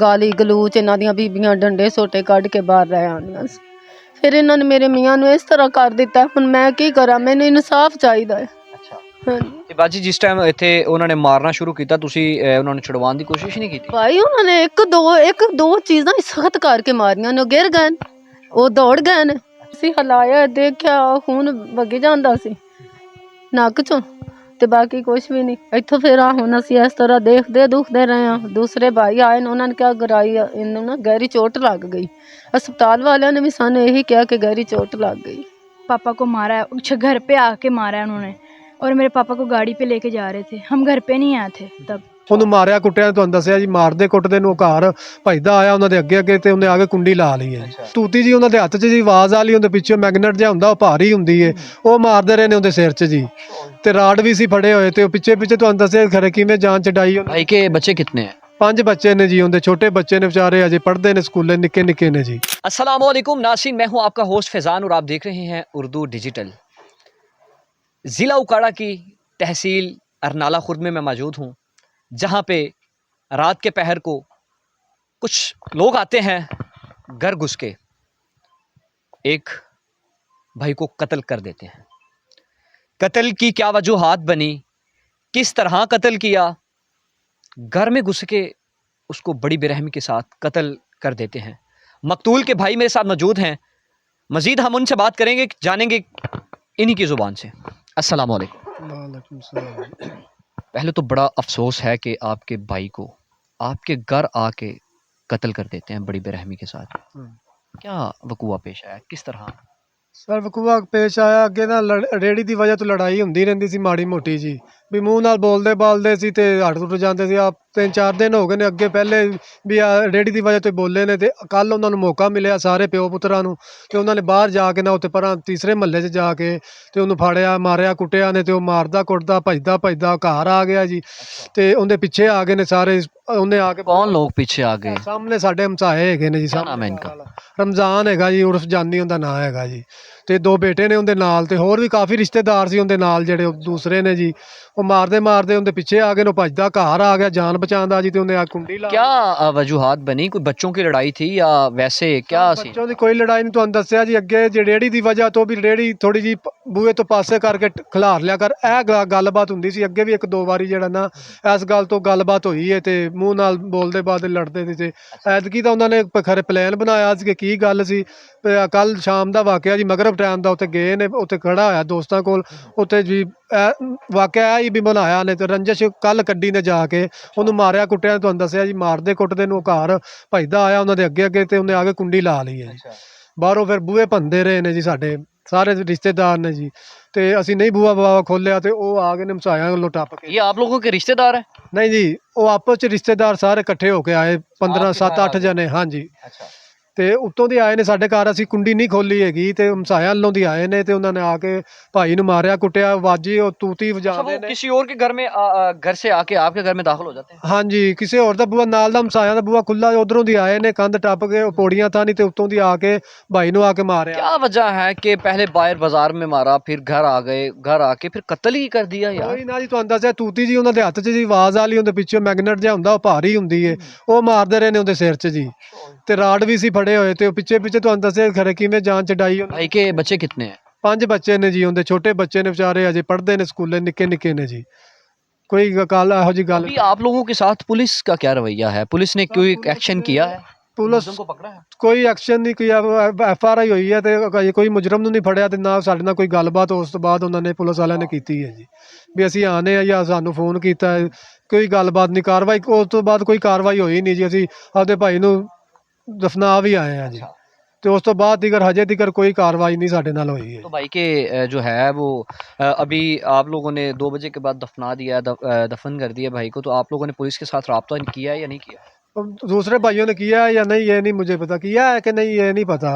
ਗਾਲੀ ਗਲੂਚ ਇਹਨਾਂ ਦੀਆਂ ਬੀਬੀਆਂ ਡੰਡੇ ਸੋਟੇ ਕੱਢ ਕੇ ਬਾਹਰ ਰਹਿ ਆਉਂਦੀਆਂ ਸੀ। ਫਿਰ ਇਹਨਾਂ ਨੇ ਮੇਰੇ ਮੀਆਂ ਨੂੰ ਇਸ ਤਰ੍ਹਾਂ ਕਰ ਦਿੱਤਾ। ਹੁਣ ਮੈਂ ਕੀ ਕਰਾਂ, ਮੈਨੂੰ ਇਨਸਾਫ ਚਾਹੀਦਾ ਹੈ। ਅੱਛਾ ਹਾਂਜੀ ਤੇ ਬਾਜੀ ਜਿਸ ਟਾਈਮ ਇੱਥੇ ਉਹਨਾਂ ਨੇ ਮਾਰਨਾ ਸ਼ੁਰੂ ਕੀਤਾ ਤੁਸੀਂ ਉਹਨਾਂ ਨੂੰ ਛੁਡਵਾਉਣ ਦੀ ਕੋਸ਼ਿਸ਼ ਨਹੀਂ ਕੀਤੀ? ਭਾਈ ਉਹਨਾਂ ਨੇ ਇੱਕ ਦੋ ਚੀਜ਼ਾਂ ਸਖਤ ਕਰਕੇ ਮਾਰੀਆਂ ਨੇ। ਉਹ ਗਿਰ ਗਏ ਨੇ, ਉਹ ਦੌੜ ਗਏ ਨੇ। ਅਸੀਂ ਹਲਾਇਆ ਦੇਖਿਆ ਖੂਨ ਵਗੀ ਜਾਂਦਾ ਸੀ ਨੱਕ ਚੋਂ, ਤੇ ਬਾਕੀ ਕੁਛ ਵੀ ਨਹੀਂ। ਇੱਥੋਂ ਫਿਰ ਹੁਣ ਅਸੀਂ ਇਸ ਤਰ੍ਹਾਂ ਦੇਖਦੇ ਦੁਖਦੇ ਰਹੇ ਹਾਂ। ਦੂਸਰੇ ਭਾਈ ਆਏ ਨੇ, ਉਹਨਾਂ ਨੇ ਕਿਹਾ ਗਰਾਈ ਇਹਨੂੰ ਨਾ ਗਹਿਰੀ ਚੋਟ ਲੱਗ ਗਈ। अस्पताल वालों ने भी सानू यही किया कि गहरी चोट लग गई। पापा को मारा है, घर पे आके मारा है उन्होंने, और मेरे पापा को गाड़ी पे लेके जा रहे थे, हम घर पे नहीं आए थे तब। ਉਹਨੂੰ ਮਾਰਿਆ ਕੁੱਟਿਆ ਤੁਹਾਨੂੰ ਦੱਸਿਆ ਜੀ, ਮਾਰਦੇ ਕੁੱਟਦੇ ਨੂੰ ਘਰ ਭਜਦਾ ਆਇਆ ਉਹਨਾਂ ਦੇ ਅੱਗੇ ਅੱਗੇ ਤੇ ਉਹਨੇ ਆ ਕੇ ਕੁੰਡੀ ਲਾ ਲਈ ਹੈ ਜੀ। ਤੂਤੀ ਜੀ ਉਹਨਾਂ ਦੇ ਹੱਥ 'ਚ ਜੀ ਆਵਾਜ਼ ਆ ਲਈ, ਉਹਦੇ ਪਿੱਛੇ ਮੈਗਨੇਟ ਜਿਹਾ ਹੁੰਦਾ ਉਹ ਭਾਰੀ ਹੁੰਦੀ ਏ, ਉਹ ਮਾਰਦੇ ਰਹੇ ਨੇ ਉਹਦੇ ਸਿਰ 'ਚ ਜੀ। ਤੇ ਰਾਡ ਵੀ ਸੀ ਫੜੇ ਹੋਏ ਤੇ ਉਹ ਪਿੱਛੇ ਪਿੱਛੇ ਤੁਹਾਨੂੰ ਦੱਸਿਆ ਖਰੇ ਕਿਵੇਂ ਜਾਨ ਚੜਾਈ। भाई के बच्चे कितने हैं? 5 ਬੱਚੇ ਨੇ ਜੀ, ਉਹਦੇ ਛੋਟੇ ਬੱਚੇ ਨੇ ਵਿਚਾਰੇ ਅਜੇ पढ़ते ने स्कूले, निक्के निक्के ने जी। अस्सलाम वालेकुम नाज़रीन, मैं हूं आपका होस्ट फैज़ान और आप देख रहे हैं उर्दू डिजिटल। ज़िला उकाड़ा की तहसील अरनाला खुर्द में मैं मौजूद हूं, जहां पे रात के पहर को कुछ लोग आते हैं घर घुस के एक भाई को कत्ल कर देते हैं। कत्ल की क्या वजूहात बनी, किस तरह कत्ल किया, घर में घुस के उसको बड़ी बेरहमी के साथ कत्ल कर देते हैं। मकतूल के भाई मेरे साथ मौजूद हैं, मज़ीद हम उनसे बात करेंगे, जानेंगे इन्हीं की ज़ुबान से। अस्सलाम वालेकुम। पहले तो बड़ा अफसोस है कि आपके भाई को आपके घर आके कत्ल कर देते हैं बड़ी बेरहमी के साथ। क्या वकूआ पेश आया, किस तरह? ਸਰ ਵਕੂਆ ਪੇਸ਼ ਆਇਆ ਅੱਗੇ ਨਾ ਰੇੜੀ ਦੀ ਵਜ੍ਹਾ ਤੋਂ ਲੜਾਈ ਹੁੰਦੀ ਰਹਿੰਦੀ ਸੀ ਮਾੜੀ ਮੋਟੀ ਜੀ, ਵੀ ਮੂੰਹ ਨਾਲ ਬੋਲਦੇ ਬਾਲਦੇ ਸੀ ਤੇ ਹੱਟ ਟੁੱਟ ਜਾਂਦੇ ਸੀ। ਆ 3-4 ਦਿਨ ਹੋ ਗਏ ਨੇ ਅੱਗੇ ਪਹਿਲੇ ਵੀ ਆ ਰੇੜੀ ਦੀ ਵਜ੍ਹਾ ਤੋਂ ਬੋਲੇ ਨੇ, ਤੇ ਕੱਲ ਉਹਨਾਂ ਨੂੰ ਮੌਕਾ ਮਿਲਿਆ ਸਾਰੇ ਪਿਓ ਪੁੱਤਰਾਂ ਨੂੰ, ਤੇ ਉਹਨਾਂ ਨੇ ਬਾਹਰ ਜਾ ਕੇ ਨਾ ਉੱਥੇ ਪਰਾਂ ਤੀਸਰੇ ਮਹੱਲੇ 'ਚ ਜਾ ਕੇ ਤੇ ਉਹਨੂੰ ਫੜਿਆ ਮਾਰਿਆ ਕੁੱਟਿਆ ਨੇ, ਤੇ ਉਹ ਮਾਰਦਾ ਕੁੱਟਦਾ ਭੱਜਦਾ ਭੱਜਦਾ ਘਰ ਆ ਗਿਆ ਜੀ। ਤੇ ਉਹਦੇ ਪਿੱਛੇ ਆ ਗਏ ਨੇ ਸਾਰੇ, ਉਹਨੇ ਆ ਕੇ कौन लोग पीछे आ गए? ਸਾਹਮਣੇ ਸਾਡੇ ਹਮਸਾਏ ਹੈਗੇ ਨੇ ਜੀ। क्या नाम है इनका? ਰਮਜ਼ਾਨ ਹੈਗਾ ਜੀ, ਉਰਫ ਜਾਨੀ ਉਹਦਾ ਨਾਂ ਹੈਗਾ ਜੀ, ਤੇ 2 ਬੇਟੇ ਨੇ ਉਹਦੇ ਨਾਲ, ਤੇ ਹੋਰ ਵੀ ਕਾਫੀ ਰਿਸ਼ਤੇਦਾਰ ਸੀ ਉਹਦੇ ਨਾਲ ਜਿਹੜੇ ਦੂਸਰੇ ਨੇ ਜੀ। ਉਹ ਮਾਰਦੇ ਮਾਰਦੇ ਉਹਦੇ ਪਿੱਛੇ ਆ ਗਏ ਨੇ, ਉਹ ਭੱਜਦਾ ਘਰ ਆ ਗਿਆ ਜਾਨ ਬਚਾਉਂਦਾ जी, ਤੇ ਉਹਨੇ ਆ ਕੁੰਡੀ ਲਾ। क्या वजूहात बनी, कोई बच्चों की लड़ाई थी या वैसे क्या सी? ਬੱਚੋਂ ਦੀ ਕੋਈ ਲੜਾਈ ਨਹੀਂ, ਤੁਹਾਨੂੰ ਦੱਸਿਆ ਜੀ ਅੱਗੇ ਜੇ ਰੇੜੀ ਦੀ ਵਜ੍ਹਾ ਤੋਂ ਵੀ ਰੇੜੀ ਥੋੜੀ ਜੀ ਬੂਹੇ ਤੋਂ ਪਾਸੇ ਕਰਕੇ ਖਿਲਾਰ ਲਿਆ ਕਰ, ਇਹ ਗੱਲਬਾਤ ਹੁੰਦੀ ਸੀ ਅੱਗੇ ਵੀ 1-2 ਵਾਰੀ ਜਿਹੜਾ ਨਾ ਇਸ ਗੱਲ ਤੋਂ ਗੱਲਬਾਤ ਹੋਈ ਹੈ, ਤੇ ਮੂੰਹ ਨਾਲ ਬੋਲਦੇ ਬਾਲਦੇ ਲੜਦੇ ਸੀ। ਤੇ ਐਤਕੀ ਤਾਂ ਉਹਨਾਂ ਨੇ ਖਰੇ ਪਲਾਨ ਬਣਾਇਆ ਸੀ ਕਿ ਕੀ ਗੱਲ ਸੀ। ਕੱਲ ਸ਼ਾਮ ਦਾ ਵਾਕਿਆ ਜੀ, ਮਗਰਬ ਟਾਈਮ ਦਾ, ਉੱਥੇ ਗਏ ਨੇ, ਉੱਥੇ ਖੜਾ ਹੋਇਆ ਦੋਸਤਾਂ ਕੋਲ, ਉੱਥੇ ਜੀ ਵਾਕਿਆ ਹੀ ਵੀ ਬਣਾਇਆ ਨੇ, ਤੇ ਰੰਜਿਸ਼ ਕੱਲ ਕੱਢੀ ਨੇ ਜਾ ਕੇ ਉਹਨੂੰ ਮਾਰਿਆ ਕੁੱਟਿਆ। ਤੁਹਾਨੂੰ ਦੱਸਿਆ ਜੀ ਮਾਰਦੇ ਕੁੱਟਦੇ ਨੂੰ ਘਰ ਭੱਜਦਾ ਆਇਆ ਉਹਨਾਂ ਦੇ ਅੱਗੇ ਅੱਗੇ, ਤੇ ਉਹਨੇ ਆ ਕੇ ਕੁੰਡੀ ਲਾ ਲਈ ਹੈ ਜੀ। ਬਾਹਰੋਂ ਫਿਰ ਬੂਹੇ ਭੰਦੇ ਰਹੇ ਨੇ ਜੀ, ਸਾਡੇ ਸਾਰੇ ਰਿਸ਼ਤੇਦਾਰ ਨੇ ਜੀ, ਤੇ ਅਸੀਂ ਨਹੀਂ ਬੂਹਾ ਖੋਲਿਆ, ਤੇ ਉਹ ਆ ਗਏ ਨੇ ਹਮਸਾਇਆ ਵੱਲੋਂ ਟੱਪ ਕੇ। ये आप लोगों के रिश्तेदार हैं? ਨਹੀਂ ਜੀ, ਉਹ ਆਪਸ ਚ ਰਿਸ਼ਤੇਦਾਰ ਸਾਰੇ ਇਕੱਠੇ ਹੋ ਕੇ ਆਏ, 15 7-8 ਜਣੇ। ਹਾਂਜੀ, अच्छा। ਤੇ ਉੱਤੋਂ ਦੀ ਆਏ ਨੇ ਸਾਡੇ ਘਰ, ਅਸੀਂ ਕੁੰਡੀ ਨਹੀਂ ਖੋਲੀ ਹੈਗੀ, ਤੇ ਹਮਸਾਇਆ ਵੱਲੋਂ ਦੀ ਆਏ ਨੇ, ਤੇ ਉਹਨਾਂ ਨੇ ਆ ਕੇ ਭਾਈ ਨੂੰ ਮਾਰਿਆ ਕੁੱਟਿਆ, ਵਾਜੀ ਉਹ ਤੂਤੀ ਵਜਾਉਂਦੇ ਨੇ। किसी और के घर में घर से आके आपके घर में दाखिल हो जाते हैं? ਹਾਂਜੀ, ਕਿਸੇ ਹੋਰ ਦਾ ਬੂਹਾ ਨਾਲ ਦਾ ਹਮਸਾਇਆ ਦਾ ਬੂਹਾ ਖੁੱਲਾ, ਉਧਰੋਂ ਦੀ ਆਏ ਨੇ ਕੰਧ ਟੱਪ ਕੇ, ਉਹ ਪੌੜੀਆਂ ਤਾਂ ਨਹੀਂ, ਤੇ ਉੱਤੋਂ ਦੀ ਆ ਕੇ ਭਾਈ ਨੂੰ ਆ ਕੇ ਮਾਰਿਆ। क्या वजह है कि पहले बाहर बाजार में मारा, फिर घर आ गए, घर आके फिर कत्ल ही कर दिया यार? ਕੋਈ ਨਾ ਜੀ, ਤੁਹਾਨੂੰ ਦੱਸਿਆ ਤੂਤੀ ਜੀ ਉਹਨਾਂ ਦੇ ਹੱਥ 'ਚ ਜੀ ਆਵਾਜ਼ ਆ ਲਈ, ਉਹਦੇ ਪਿੱਛੇ ਮੈਗਨੇਟ ਜਿਹਾ ਹੁੰਦਾ ਉਹ ਭਾਰੀ ਹੁੰਦੀ ਏ, ਉਹ ਮਾਰਦੇ ਰਹੇ ਨੇ ਉਹਦੇ ਸਿਰ 'ਚ ਜੀ। ਤੇ ਰਾਡ ਵੀ ਸੀ ਫੜੇ ਹੋਏ, ਤੇ ਉਹ ਪਿੱਛੇ ਪਿੱਛੇ ਤੁਹਾਨੂੰ ਦੱਸਿਆ ਖਰੇ ਕਿਵੇਂ ਜਾਨ ਚੜਾਈ। भाई के बच्चे कितने हैं? 5 ਬੱਚੇ ਨੇ ਜੀ, ਉਹਦੇ ਛੋਟੇ ਬੱਚੇ ਨੇ ਵਿਚਾਰੇ ਅਜੇ पढ़ते ने स्कूले, निक्के निक्के ने जी। कोई गल ਇਹੋ जी गल अभी आप लोगों के साथ पुलिस का क्या रवैया है? पुलिस ने कोई एक्शन किया है? पुलिस मुलजिम को पकड़ा है? ਕੋਈ ਐਕਸ਼ਨ ਨਹੀਂ किया, FRI ਹੋਈ ਹੈ, ਤੇ ਅਜੇ ਕੋਈ ਮੁਜਰਮ ਨੂੰ ਨਹੀਂ ਫੜਿਆ, ਤੇ ਨਾ ਸਾਡੇ ਨਾਲ ਕੋਈ ਗੱਲਬਾਤ ਉਸ ਤੋਂ ਬਾਅਦ ਉਹਨਾਂ ਨੇ ਪੁਲਿਸ ਵਾਲਿਆਂ ਨੇ ਕੀਤੀ ਹੈ ਜੀ, ਵੀ ਅਸੀਂ ਆਨੇ ਆ ਜਾਂ ਸਾਨੂੰ ਫੋਨ ਕੀਤਾ ਹੈ, ਕੋਈ ਗੱਲਬਾਤ ਨਹੀਂ, ਕਾਰਵਾਈ ਉਸ ਤੋਂ ਬਾਅਦ ਕੋਈ ਕਾਰਵਾਈ ਹੋਈ ਨਹੀਂ ਜੀ। ਅਸੀਂ ਆਪਦੇ ਭਾਈ ਨੂੰ ਦਫਨਾ ਵੀ ਆਏ ਆ ਜੀ, ਤੇ ਉਸ ਤੋਂ ਬਾਅਦ ਦਿਗਰ ਹਜੇ ਦਿਗਰ ਕੋਈ ਕਾਰਵਾਈ नहीं ਸਾਡੇ ਨਾਲ ਹੋਈ है। तो भाई के जो है वो अभी आप लोगों ने 2 बजे के बाद दफना दिया, दफन कर दिया भाई को, तो आप लोगों ने पुलिस के साथ रब्ता किया है या नहीं किया? अब दूसरे भाइयों ने किया है या नहीं ये नहीं मुझे पता, किया है कि नहीं ये नहीं पता।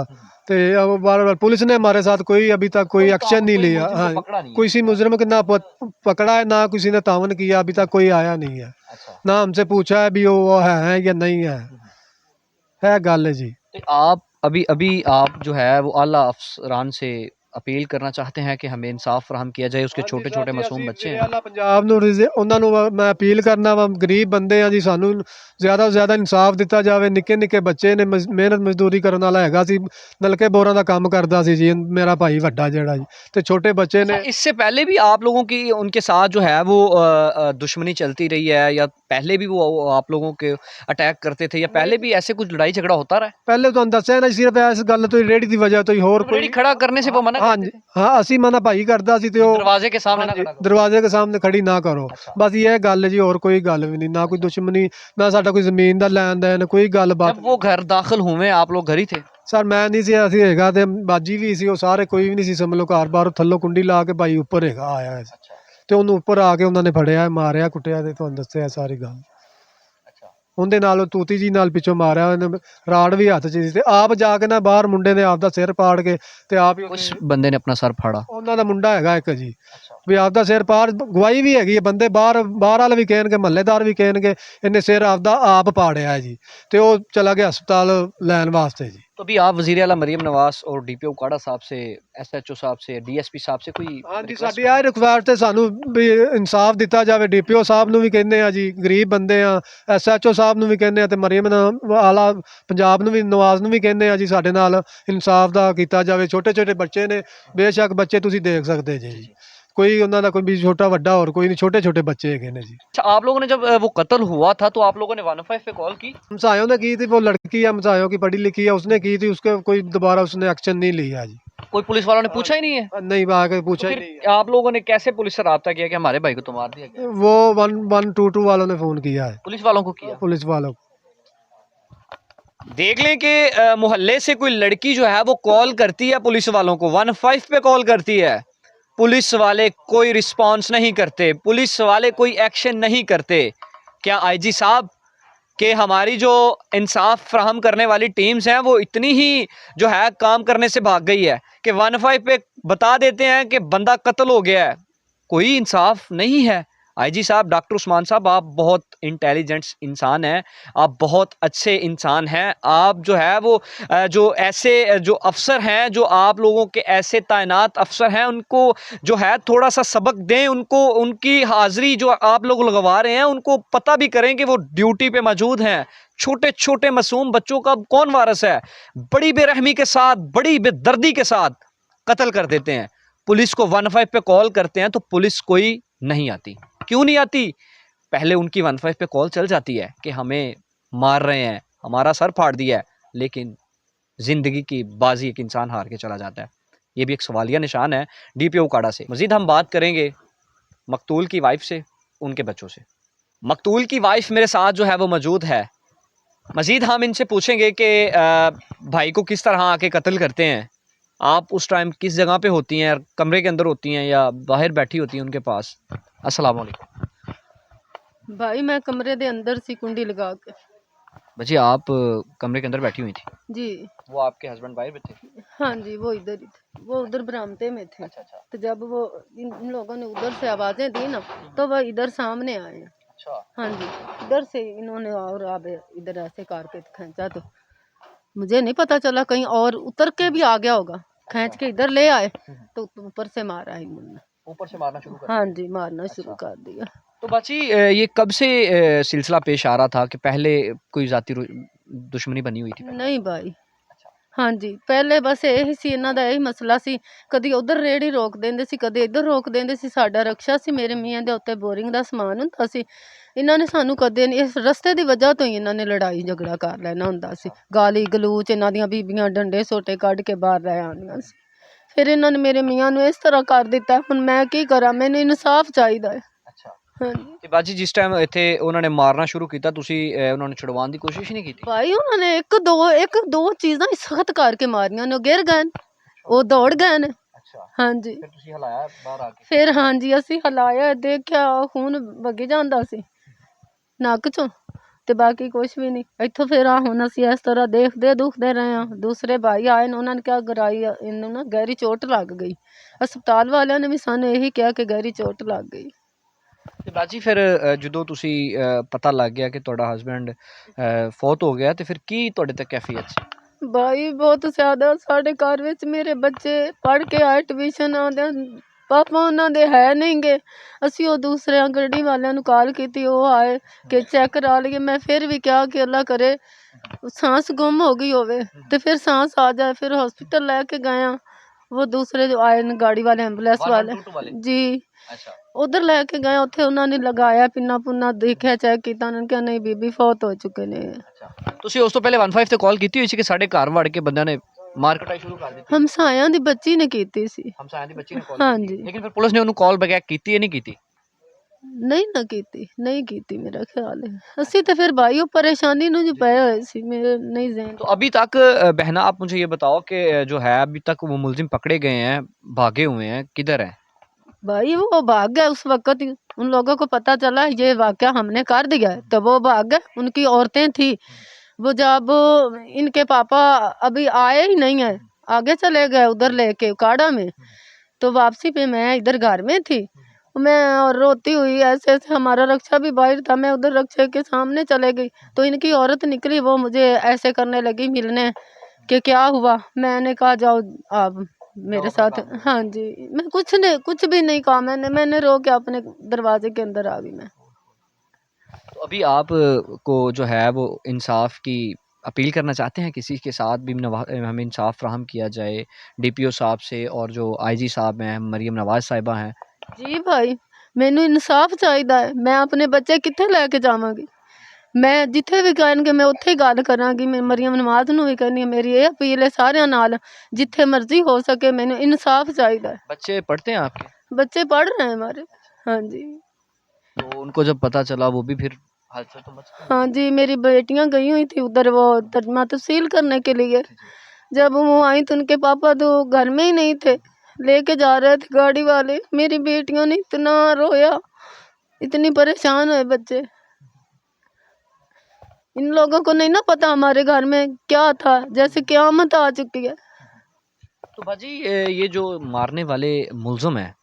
तो अब बार बार पुलिस ने हमारे साथ कोई अभी तक कोई एक्शन नहीं लिया। हाँ, किसी मुजरिम को ना पकड़ा है, ना किसी ने तावन किया, अभी तक कोई आया नहीं है। ना हमसे पूछा है भी वो है या नहीं है गल है जी। आप अभी आप जो है वो आला अफसरान से अपील करना चाहते हैं कि हमें इंसाफ फराहम किया जाए उसके छोटे छोटे मासूम बच्चे हैं। ਵਾਲਾ ਪੰਜਾਬ ਨੂੰ ਉਹਨਾਂ ਨੂੰ ਮੈਂ ਅਪੀਲ ਕਰਨਾ ਵਾ, ਗਰੀਬ ਬੰਦੇ ਆ ਜੀ, ਸਾਨੂੰ ਜ਼ਿਆਦਾ ਤੋਂ ਜ਼ਿਆਦਾ ਇਨਸਾਫ ਦਿੱਤਾ ਜਾਵੇ। ਨਿੱਕੇ ਨਿੱਕੇ ਬੱਚੇ ਨੇ, ਮਿਹਨਤ ਮਜ਼ਦੂਰੀ ਕਰਨ ਵਾਲਾ ਹੈਗਾ ਸੀ, ਨਲਕੇ ਬੋਰਾਂ ਦਾ ਕੰਮ ਕਰਦਾ ਸੀ ਜੀ ਮੇਰਾ ਭਾਈ ਵੱਡਾ ਜਿਹੜਾ ਜੀ, ਤੇ ਛੋਟੇ ਬੱਚੇ ਨੇ। इससे पहले भी आप लोगों की उनके साथ जो है वो दुश्मनी चलती रही है, या पहले भी वो आप लोगों के अटैक करते थे, या पहले भी ऐसे कुछ लड़ाई झगड़ा होता रहा है? ਪਹਿਲੇ ਤੁਹਾਨੂੰ ਦੱਸਿਆ ਨਾ, ਸਿਰਫ ਇਸ ਗੱਲ ਤੋਂ ਹੀ, ਰੇਹੜੀ ਦੀ ਵਜ੍ਹਾ ਤੋਂ ਹੀ, ਹੋਰ रेडी ਕੋਈ। खड़ा करने से वो मना करते ਹਾਂਜੀ ਹਾਂ, ਅਸੀਂ ਮਨਾ ਭਾਈ ਕਰਦਾ ਸੀ, ਤੇ ਉਹ दरवाजे के सामने ना खड़ा करो। ਦਰਵਾਜ਼ੇ ਦੇ ਸਾਹਮਣੇ ਖੜੀ ਨਾ ਕਰੋ, ਬਸ ਇਹ ਗੱਲ ਜੀ, ਹੋਰ ਕੋਈ ਗੱਲ ਵੀ ਨਹੀਂ, ਨਾ ਕੋਈ ਦੁਸ਼ਮਣੀ, ਨਾ ਸਾਡਾ ਕੋਈ ਜ਼ਮੀਨ ਦਾ ਲੈਣ ਦੇਣ, ਕੋਈ ਗੱਲਬਾਤ। जब वो घर दाखिल हुए आप लोग घर ही थे? ਸਰ ਮੈਂ ਨਹੀਂ ਸੀ, ਅਸੀਂ ਹੈਗਾ ਤੇ ਬਾਜੀ ਵੀ ਸੀ, ਉਹ ਸਾਰੇ ਕੋਈ ਵੀ ਨਹੀਂ ਸੀ, ਸਮਝ ਲਓ ਘਰ ਬਾਹਰ ਥੱਲੋਂ ਕੁੰਡੀ ਲਾ ਕੇ ਭਾਈ ਉੱਪਰ ਹੈਗਾ ਆਇਆ ਹੋਇਆ ਸੀ, ਤੇ ਉਹਨੂੰ ਉੱਪਰ ਆ ਕੇ ਉਹਨਾਂ ਨੇ ਫੜਿਆ, ਮਾਰਿਆ, ਕੁੱਟਿਆ, ਤੇ ਤੁਹਾਨੂੰ ਦੱਸਿਆ ਸਾਰੀ ਗੱਲ। ਉਹਦੇ ਨਾਲ ਉਹ ਤੂਤੀ ਜੀ ਨਾਲ ਪਿੱਛੋਂ ਮਾਰਿਆ, ਉਹਨੇ ਰਾੜ ਵੀ ਹੱਥ 'ਚ ਸੀ, ਤੇ ਆਪ ਜਾ ਕੇ ਨਾ ਬਾਹਰ ਮੁੰਡੇ ਨੇ ਆਪ ਦਾ ਸਿਰ ਪਾੜ ਕੇ, ਤੇ ਆਪ ਹੀ उस बंदे ने अपना सर फाड़ा? ਉਹਨਾਂ ਦਾ ਮੁੰਡਾ ਹੈਗਾ ਇੱਕ ਜੀ, ਵੀ ਆਪਦਾ ਸਿਰ ਪਾੜ, ਗਵਾਹੀ ਵੀ ਹੈਗੀ ਹੈ, ਬੰਦੇ ਬਾਹਰ ਵਾਲੇ ਵੀ ਕਹਿਣਗੇ, ਮਹੱਲੇਦਾਰ ਵੀ ਕਹਿਣਗੇ, ਇਹਨੇ ਸਿਰ ਆਪਦਾ ਆਪ ਪਾੜਿਆ ਜੀ, ਤੇ ਉਹ ਚਲਾ ਗਿਆ ਹਸਪਤਾਲ ਲੈਣ ਵਾਸਤੇ ਜੀ। तो अभी आप वज़ीर आला मरीम नवाज और DPO उकाड़ा साहब से, SHO साहब से, DSP साहब से कोई ਹਾਂਜੀ, request? ਸਾਡੀ ਇਹ ਰਿਕੁਐਸਟ ਹੈ, ਸਾਨੂੰ ਵੀ ਇਨਸਾਫ ਦਿੱਤਾ ਜਾਵੇ। DPO ਸਾਹਿਬ ਨੂੰ ਵੀ ਕਹਿੰਦੇ ਆ ਜੀ, ਗਰੀਬ ਬੰਦੇ ਆ, SHO ਸਾਹਿਬ ਨੂੰ ਵੀ ਕਹਿੰਦੇ ਆ, ਤੇ ਮਰੀਮ ਆਲਾ ਪੰਜਾਬ ਨੂੰ ਵੀ, ਨਵਾਜ਼ ਨੂੰ ਵੀ ਕਹਿੰਦੇ ਆ ਜੀ, ਸਾਡੇ ਨਾਲ ਇਨਸਾਫ ਦਾ ਕੀਤਾ ਜਾਵੇ। ਛੋਟੇ ਛੋਟੇ ਬੱਚੇ ਨੇ, ਬੇਸ਼ੱਕ ਬੱਚੇ ਤੁਸੀਂ ਦੇਖ ਸਕਦੇ ਜੀ, ਕੋਈ ਉਹਨਾਂ ਦਾ ਕੋਈ ਵੀ ਛੋਟਾ ਵੱਡਾ ਹੋਰ ਕੋਈ ਨਹੀਂ, ਛੋਟੇ ਛੋਟੇ ਬੱਚੇ ਹੈਗੇ ਨੇ ਜੀ। अच्छा, आप लोगों ने जब वो कत्ल हुआ था तो आप लोगों ने 115 पे कॉल की? हमसायों ने की थी, वो लड़की है हमसायों की, पढ़ी लिखी है, उसने की थी, उसके कोई दोबारा उसने एक्शन नहीं लिया जी। कोई पुलिस वालों ने पूछा ही नहीं है? नहीं, आके पूछा ही फिर नहीं आप लोगों ने कैसे पुलिस से रब्ता किया कि हमारे भाई को तो मार दिया गया? है। वो 1122 वालों ने फोन किया है, पुलिस वालों को किया? पुलिस वालों को। देख लें कि मोहल्ले से कोई लड़की जो है वो कॉल करती है पुलिस वालों को, 15 पे कॉल करती है, पुलिस वाले कोई रिस्पांस नहीं करते, पुलिस वाले कोई एक्शन नहीं करते। क्या IG साहब कि हमारी जो इंसाफ फ्राहम करने वाली टीम्स हैं वो इतनी ही जो है काम करने से भाग गई है कि 15 पे बता देते हैं कि बंदा कत्ल हो गया है, कोई इंसाफ नहीं है। IG साहब, डॉक्टर उस्मान साहब, आप बहुत इंटेलिजेंट इंसान हैं, आप बहुत अच्छे इंसान हैं, आप जो है वो जो ऐसे जो अफसर हैं, जो आप लोगों के ऐसे तैनात अफसर हैं, उनको जो है थोड़ा सा सबक दें, उनको उनकी हाज़िरी जो आप लोग लगवा रहे हैं उनको पता भी करें कि वो ड्यूटी पे मौजूद हैं। छोटे छोटे मासूम बच्चों का कौन वारिस है? बड़ी बेरहमी के साथ, बड़ी बेदर्दी के साथ कत्ल कर देते हैं। पुलिस को 15 पे कॉल करते हैं तो पुलिस कोई नहीं आती। क्यों नहीं आती? पहले उनकी 15 पे कॉल चल जाती है कि हमें मार रहे हैं, हमारा सर फाड़ दिया है, लेकिन ज़िंदगी की बाजी एक इंसान हार के चला जाता है। ये भी एक सवालिया निशान है DPO उकाड़ा से। मज़ीद हम बात करेंगे मकतूल की वाइफ से, उनके बच्चों से। मकतूल की वाइफ मेरे साथ जो है वो मौजूद है। मज़ीद हम इनसे पूछेंगे कि भाई को किस तरह आके कत्ल करते हैं, आप उस टाइम किस जगह पे होती हैं, कमरे के अंदर होती हैं या बाहर बैठी होती हैं उनके पास? अस्सलाम वालेकुम। भाई मैं कमरे दे अंदर सी कुंडी लगा के। बच्ची, आप कमरे के अंदर बैठी हुई थी, जी वो आपके हस्बैंड बाहर में थे? हाँ जी, वो इधर ही थे, वो उधर बरामदे में थे। अच्छा। तो जब वो इन लोगों ने उधर से आवाज़ें दी ना, तो वह इधर सामने आए हैं। अच्छा। हाँ जी, इधर से इन्होंने और अब इधर ऐसे कारपेट खींचा, तो मुझे नहीं पता चला, कहीं और उतर के भी आ गया होगा, खींच के इधर ले आए तो ऊपर से मारा इन्होंने। ऊपर से मारना शुरू कर हाँ जी, मारना शुरू कर दिया। तो बच्ची, ये कब से सिलसिला पेश आ रहा था कि पहले कोई ज़ाती दुश्मनी बनी हुई थी? नहीं भाई, हाँ जी, ਪਹਿਲੇ ਬਸ ਇਹੀ ਸੀ, ਇਹਨਾਂ ਦਾ ਇਹੀ ਮਸਲਾ ਸੀ, ਕਦੀ ਉਧਰ ਰੇੜੀ ਰੋਕ ਦਿੰਦੇ ਸੀ, ਕਦੇ ਇੱਧਰ ਰੋਕ ਦਿੰਦੇ ਸੀ। ਸਾਡਾ ਰਕਸ਼ਾ ਸੀ, ਮੇਰੇ ਮੀਆਂ ਦੇ ਉੱਤੇ ਬੋਰਿੰਗ ਦਾ ਸਮਾਨ ਹੁੰਦਾ ਸੀ, ਇਹਨਾਂ ਨੇ ਸਾਨੂੰ ਕਦੇ ਨਹੀਂ, ਇਸ ਰਸਤੇ ਦੀ ਵਜ੍ਹਾ ਤੋਂ ਹੀ ਇਹਨਾਂ ਨੇ ਲੜਾਈ ਝਗੜਾ ਕਰ ਲੈਣਾ ਹੁੰਦਾ ਸੀ। ਗਾਲੀ ਗਲੂਚ, ਇਹਨਾਂ ਦੀਆਂ ਬੀਬੀਆਂ ਡੰਡੇ ਸੋਟੇ ਕੱਢ ਕੇ ਬਾਹਰ ਰਹਿ ਆਉਂਦੀਆਂ ਸੀ। ਫਿਰ ਇਹਨਾਂ ਨੇ ਮੇਰੇ ਮੀਆਂ ਨੂੰ ਇਸ ਤਰ੍ਹਾਂ ਕਰ ਦਿੱਤਾ। ਹੁਣ ਮੈਂ ਕੀ ਕਰਾਂ, ਮੈਨੂੰ ਇਨਸਾਫ ਚਾਹੀਦਾ ਹੈ। ਹਾਂਜੀ ਤੇ ਬਾਜੀ, ਜਿਸ ਟਾਈਮ ਇੱਥੇ ਉਹਨਾਂ ਨੇ ਮਾਰਨਾ ਸ਼ੁਰੂ ਕੀਤਾ, ਤੁਸੀਂ ਉਹਨਾਂ ਨੂੰ ਛੁਡਵਾਉਣ ਦੀ ਕੋਸ਼ਿਸ਼ ਨਹੀਂ ਕੀਤੀ? ਭਾਈ ਉਹਨਾਂ ਨੇ ਇੱਕ ਦੋ ਚੀਜ਼ਾਂ ਸਖਤ ਕਰਕੇ ਮਾਰੀਆਂ ਨੇ, ਉਹ ਗਿਰ ਗਏ ਨੇ, ਉਹ ਦੌੜ ਗਏ ਨੇ। ਅੱਛਾ। ਹਾਂਜੀ, ਫਿਰ ਤੁਸੀਂ ਹਲਾਇਆ ਬਾਹਰ ਆ ਕੇ? ਫਿਰ ਹਾਂਜੀ ਅਸੀਂ ਹਲਾਇਆ, ਦੇਖਿਆ ਖੂਨ ਵਗੀ ਜਾਂਦਾ ਸੀ ਨੱਕ ਚੋਂ, ਤੇ ਬਾਕੀ ਕੁਛ ਵੀ ਨਹੀਂ। ਇੱਥੋਂ ਫਿਰ ਹੁਣ ਅਸੀਂ ਇਸ ਤਰ੍ਹਾਂ ਦੇਖਦੇ ਦੁਖਦੇ ਰਹੇ ਹਾਂ। ਦੂਸਰੇ ਭਾਈ ਆਏ ਨੇ, ਉਹਨਾਂ ਨੇ ਕਿਹਾ ਗਰਾਈ ਇਹਨੂੰ ਨਾ ਗਹਿਰੀ ਚੋਟ ਲੱਗ ਗਈ। ਹਸਪਤਾਲ ਵਾਲਿਆਂ ਨੇ ਵੀ ਸਾਨੂੰ ਇਹੀ ਕਿਹਾ ਕਿ ਗਹਿਰੀ ਚੋਟ ਲੱਗ ਗਈ। ਤੇ ਬਾਜੀ, ਫਿਰ ਜਦੋਂ ਤੁਸੀਂ ਪਤਾ ਲੱਗ ਗਿਆ ਕਿ ਤੁਹਾਡਾ ਹਸਬੈਂਡ ਫੌਤ ਹੋ ਗਿਆ, ਤੇ ਫਿਰ ਕੀ ਤੁਹਾਡੇ ਤੇ ਕੈਫੀਅਤ ਸੀ? ਭਾਈ ਬਹੁਤ ਜ਼ਿਆਦਾ ਸਾਡੇ ਘਰ ਵਿੱਚ ਮੇਰੇ ਬੱਚੇ ਪੜ੍ਹ ਕੇ ਆਏ ਟਿਊਸ਼ਨ ਆਉਂਦੇ ਪਾਪਾ ਉਹਨਾਂ ਦੇ ਹੈ ਨਹੀਂ ਗੇ। ਅਸੀਂ ਉਹ ਦੂਸਰਿਆਂ ਗੱਡੀ ਵਾਲਿਆਂ ਨੂੰ ਕਾਲ ਕੀਤੀ, ਉਹ ਆਏ ਕਿ ਚੈੱਕ ਕਰਾ ਲਈਏ। ਮੈਂ ਫਿਰ ਵੀ ਕਿਹਾ ਕਿ ਅੱਲਾ ਕਰੇ सांस गुम हो गई होवे तो फिर सांस आ जाए। फिर हॉस्पिटल लेके गए हैं, वो दूसरे जो आए न गाड़ी वाले एम्बुलेंस वाले 112 वाले जी अच्छा उधर लेके गए। उत्थे उन्होंने लगाया पिन्ना पुन्ना देखा चेक किया, उन्होंने कहा नहीं बीबी फौत हो चुके ने। ਅੱਛਾ ਤੁਸੀਂ ਉਸ ਤੋਂ ਪਹਿਲੇ 15 ਤੇ ਕਾਲ ਕੀਤੀ ਹੋਈ ਸੀ ਕਿ ਸਾਡੇ ਘਰ ਵੜ ਕੇ ਬੰਦਿਆਂ ਨੇ ਮਾਰ ਕਟਾਈ ਸ਼ੁਰੂ ਕਰ ਦਿੱਤੀ? ਹਮਸਾਇਆਂ ਦੀ ਬੱਚੀ ਨੇ ਕੀਤੀ ਸੀ। ਹਮਸਾਇਆਂ ਦੀ ਬੱਚੀ ਨੇ ਕਾਲ ਹਾਂਜੀ। ਕੀਤੀ, ਲੇਕਿਨ ਫਿਰ ਪੁਲਿਸ ਨੇ ਉਹਨੂੰ ਕਾਲ ਬਗੈਰ ਕੀਤੀ ਜਾਂ ਨਹੀਂ ਕੀਤੀ? ਨਹੀਂ ਨਾ ਕੀਤੀ, ਨਹੀਂ ਕੀਤੀ ਮੇਰਾ ख्याल है। ਅਸੀਂ तो फिर भाई वो परेशानी ਨੂੰ जो पए हुए सी मेरे नहीं ज़हन। तो अभी तक बहना आप मुझे ये बताओ कि जो है अभी तक वो मुलजिम पकड़े गए हैं, भागे हुए हैं, किधर है? भाई वो भाग गए उस वक्त ही। उन लोगों को पता चला ये वाकया हमने कर दिया है तो वो भाग गए। उनकी औरतें थी, वो जब इनके पापा अभी आए ही नहीं है, आगे चले गए उधर लेके काड़ा में। तो वापसी पे मैं इधर घर में थी, मैं और रोती हुई ऐसे ऐसे, हमारा रक्षा भी बाहर था, मैं उधर रक्षा के सामने चले गई तो इनकी औरत निकली, वो मुझे ऐसे करने लगी मिलने कि क्या हुआ। मैंने कहा जाओ आप मेरे साथ। हाँ जी, मैं कुछ भी नहीं कहा, मैंने रो के अपने दरवाजे के अंदर आ गई मैं। तो अभी आप को जो है वो इंसाफ की अपील करना चाहते हैं किसी के साथ भी हमें इंसाफ फ्राहम किया जाए, डीपीओ साहब से और जो आईजी साहब हैं, मरियम नवाज साहिबा हैं? जी भाई मैनू इंसाफ चाहिए है। मैं अपने बच्चे कित्थे लैके जावांगी? मैं जिथे भी कहणगे मैं उत्थे ही गल करांगी। मैं मरियम नवाज नूं भी कहनी, मेरी ये अपील है सारियां नाल, जिथे मर्जी हो सके मैनू इंसाफ चाहिए है। बच्चे पढ़ते हैं आपके? बच्चे पढ़ रहे हैं हमारे। हाँ जी, तो उनको जब पता चला वो भी फिर हादसा तो मच गया। हाँ जी, मेरी बेटियां गई हुई थी उधर वो तर्जमा तफसील करने के लिए। जब वो आई तो उनके पापा तो घर में ही नहीं थे, लेके जा रहे थे गाड़ी वाले। मेरी बेटियों ने इतना रोया, इतनी परेशान हुए बच्चे। इन लोगों को नहीं ना पता हमारे घर में क्या था, जैसे क़यामत आ चुकी है। तो बाजी ये जो मारने वाले मुलजिम हैं,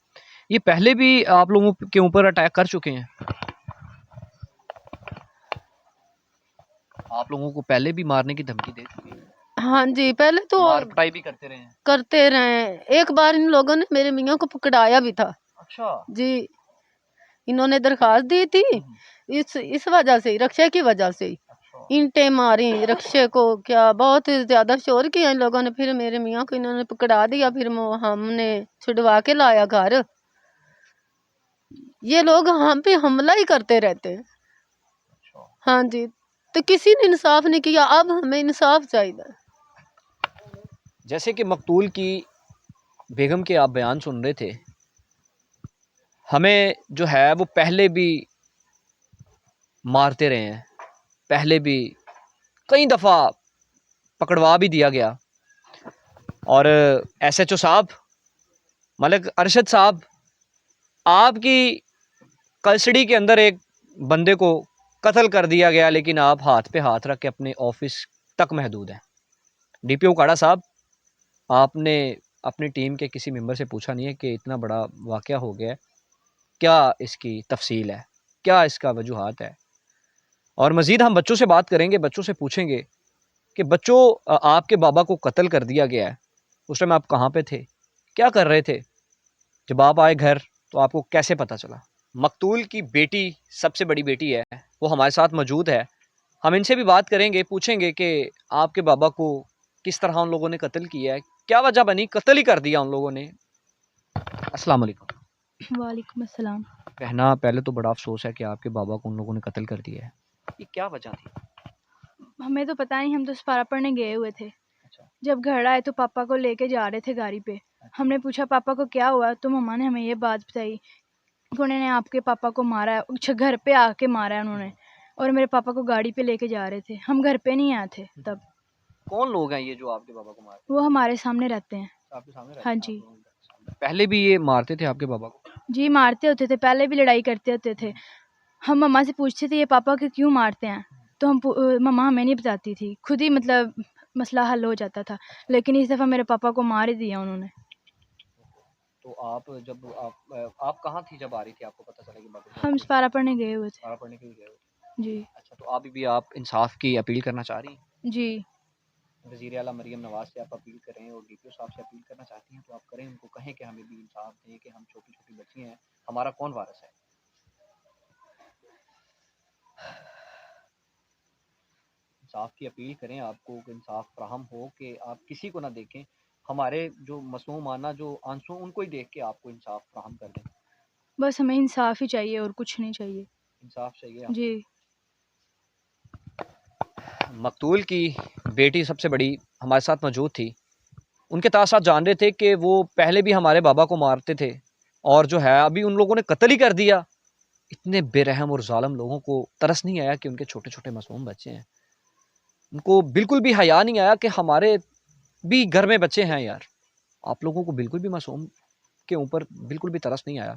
ये पहले भी आप लोगों के ऊपर अटैक कर चुके हैं? आप लोगों को पहले भी मारने की धमकी दे चुके हैं? हाँ जी, पहले तो मार पिटाई भी करते रहे हैं? करते रहे। एक बार इन लोगों ने मेरे मियाँ को पकड़ाया भी था अच्छा जी। इन्होंने दरखास्त दी थी इस वजह से, रक्षा की वजह से ही ईंटें मारी रक्षे को, क्या बहुत ज़्यादा शोर किया इन लोगों ने। फिर मेरे मियाँ को इन्होंने पकड़ा दिया, फिर हमने छुड़वा के लाया घर। ये लोग हम पे हमला ही करते रहते हैं। हाँ जी, तो किसी ने इंसाफ नहीं किया, अब हमें इंसाफ चाहिए। जैसे कि मकतूल की बेगम के आप बयान सुन रहे थे, हमें जो है वो पहले भी मारते रहे हैं, पहले भी कई दफ़ा पकड़वा भी दिया गया। और एसएचओ साहब मलिक अरशद साहब, आपकी कस्टडी के अंदर एक बंदे को कत्ल कर दिया गया, लेकिन आप हाथ पे हाथ रख के अपने ऑफिस तक महदूद हैं। डीपीओ काड़ा साहब, आपने अपनी टीम के किसी मेंबर से पूछा नहीं है कि इतना बड़ा वाक़या हो गया है, क्या इसकी तफसील है, क्या इसका वजूहात है? और मज़ीद हम बच्चों से बात करेंगे, बच्चों से पूछेंगे कि बच्चों आपके बाबा को कत्ल कर दिया गया है, उस टाइम आप कहाँ पे थे, क्या कर रहे थे? जब आप आए घर तो आपको कैसे पता चला? मकतूल की बेटी, सबसे बड़ी बेटी है, वो हमारे साथ मौजूद है। हम इनसे भी बात करेंगे, पूछेंगे कि आपके बाबा को किस तरह उन लोगों ने कत्ल किया है, क्या वजह बनी, कत्ल ही कर दिया उन लोगों ने। अस्सलाम वालेकुम। वालेकुम अस्सलाम। बहना, पहले तो बड़ा अफसोस है कि आपके बाबा को उन लोगों ने कत्ल कर दिया है, ये क्या वजह थी? हमें तो पता नहीं, हम तो सफारा पढ़ने गए हुए थे। अच्छा। जब घर आए तो पापा को लेके जा रहे थे गाड़ी पे। हमने पूछा पापा को क्या हुआ, तो मम्मा ने हमें ये बात बताई कि उन्होंने आपके पापा को मारा है, अच्छा घर पे आके मारा है उन्होंने, और मेरे पापा को गाड़ी पे लेके जा रहे थे। हम घर पे नहीं आए थे तब। कौन लोग हैं ये जो आपके बाबा को मारते वो हमारे सामने रहते हैं। हैं? आपके सामने रहते हाँ हैं? जी। आप लोगों के सामने। पहले भी ये मारते थे आपके बाबा को? जी मारते होते थे, पहले भी लड़ाई करते होते थे। हम मम्मा से पूछते थे ये पापा को क्यों मारते हैं, तो मम्मा हमें नहीं बताती थी, खुद ही मतलब मसला हल हो जाता था। लेकिन इस दफ़ा मेरे पापा को मार ही दिया उन्होंने। तो आप कहाँ थी जब आ रही थी, आपको पता चला कि बाबा को हम सफारा पढ़ने गए हुए थे। सारा पढ़ने के लिए गए हो? जी अच्छा, तो अभी भी आप इंसाफ की अपील करना चाह रही हैं? जी। وزیر اعلیٰ مریم نواز سے آپ اپیل کریں اور ڈی پی او صاحب سے اپیل کرنا چاہتی ہیں تو آپ کریں، ان کو کہیں کہ ہمیں بھی انصاف دیں کہ ہم چھوٹی چھوٹی بچی ہیں، ہمارا کون وارث ہے؟ انصاف کی اپیل کریں آپ کو کہ انصاف فراہم ہو، کہ آپ کسی کو نہ دیکھیں، ہمارے جو معصومانہ جو آنسو ان کو ہی دیکھ کے آپ کو انصاف فراہم کر دیں. بس ہمیں انصاف ہی چاہیے اور کچھ نہیں چاہیے. انصاف چاہیے آپ. جی. مقتول کی بیٹی سب سے بڑی ہمارے ساتھ موجود تھی. ان کے تاثرات جان رہے تھے کہ وہ پہلے بھی ہمارے بابا کو مارتے تھے اور جو ہے ابھی ان لوگوں نے قتل ہی کر دیا. اتنے بے رحم اور ظالم لوگوں کو ترس نہیں آیا کہ ان کے چھوٹے چھوٹے معصوم بچے ہیں. ان کو بالکل بھی حیا نہیں آیا کہ ہمارے بھی گھر میں بچے ہیں یار. آپ لوگوں کو بالکل بھی معصوم کے اوپر بالکل بھی ترس نہیں آیا.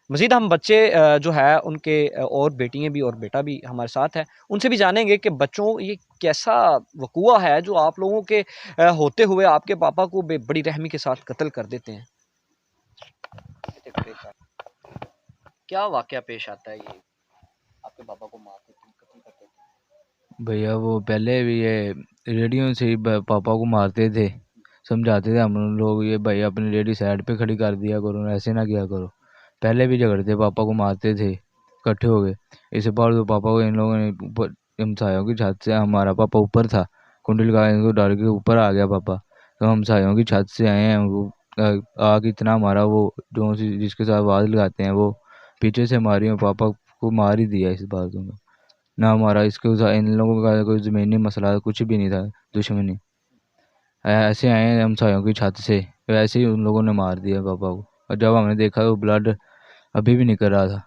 مزید ہم بچے جو ہے ان کے اور بیٹیاں بھی اور بیٹا بھی ہمارے ساتھ ہے، ان سے بھی جانیں گے کہ بچوں یہ کیسا وقوع ہے جو آپ لوگوں کے ہوتے ہوئے آپ کے پاپا کو بڑی رحمی کے ساتھ قتل کر دیتے ہیں. کیا واقعہ پیش آتا ہے یہ آپ کے پاپا کو مارتے تھے قتل کرتے تھے؟ بھیا وہ پہلے بھی یہ ریڈیو سے ہی پاپا کو مارتے تھے، سمجھاتے تھے ہم لوگ یہ بھائی اپنی ریڈی سائڈ پہ کھڑی کر دیا کرو، ایسے نہ کیا کرو. پہلے بھی جھگڑتے پاپا کو مارتے تھے اکٹھے ہو گئے. اس بار تو پاپا کو ان لوگوں نے ہمسایوں کی چھت سے، ہمارا پاپا اوپر تھا، کنڈی لگا ان کو ڈال کے اوپر آ گیا پاپا، تو ہمسایوں کی چھت سے آئے ہیں، آگ اتنا مارا، وہ جو جس کے ساتھ آواز لگاتے ہیں وہ پیچھے سے ماری، اور پاپا کو مار ہی دیا اس بار تو نہ ہمارا اس کے ان لوگوں کا کوئی زمینی مسئلہ کچھ بھی نہیں تھا، دشمنی. ایسے آئے ہیں ہمسایوں کی چھت سے، ویسے ہی ان لوگوں نے مار دیا پاپا کو. اور جب ہم نے دیکھا تو بلڈ ابھی بھی نکل رہا تھا.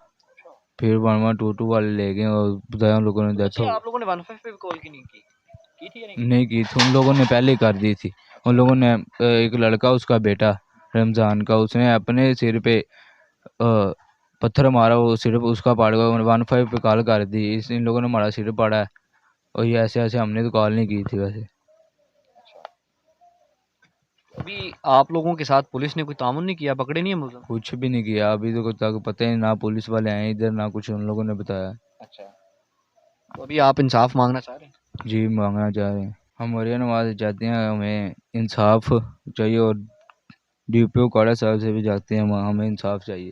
پھر 112 والے لے گئے اور بتایا ان لوگوں نے ڈیتھ ہو. آپ لوگوں نے 15 پہ کال کی نہیں کی تھی یا نہیں؟ نہیں کی تھی، ان لوگوں نے پہلے ہی کر دی تھی. ان لوگوں نے ایک لڑکا، اس کا بیٹا رمضان کا، اس نے اپنے سر پہ پتھر مارا، وہ صرف اس کا پاڑ گیا. 15 پہ کال کر دی، ان لوگوں نے ہمارا سر پاڑا ہے. اور یہ ایسے ایسے ہم نے تو کال نہیں کی تھی ویسے. ابھی آپ لوگوں کے ساتھ پولیس نے کوئی تعاون نہیں کیا، پکڑے نہیں ہیں ملزم؟ کچھ بھی نہیں کیا ابھی تو پتہ ہی نہ پولیس والے آئے ادھر، نہ کچھ ان لوگوں نے بتایا. اچھا، تو ابھی آپ انصاف مانگنا چاہ رہے ہیں؟ جی مانگنا چاہ رہے ہیں. ہم مریم نواز سے چاہتے ہیں ہمیں انصاف چاہیے، اور ڈی پی او کاڑا صاحب سے بھی چاہتے ہیں ہمیں انصاف چاہیے.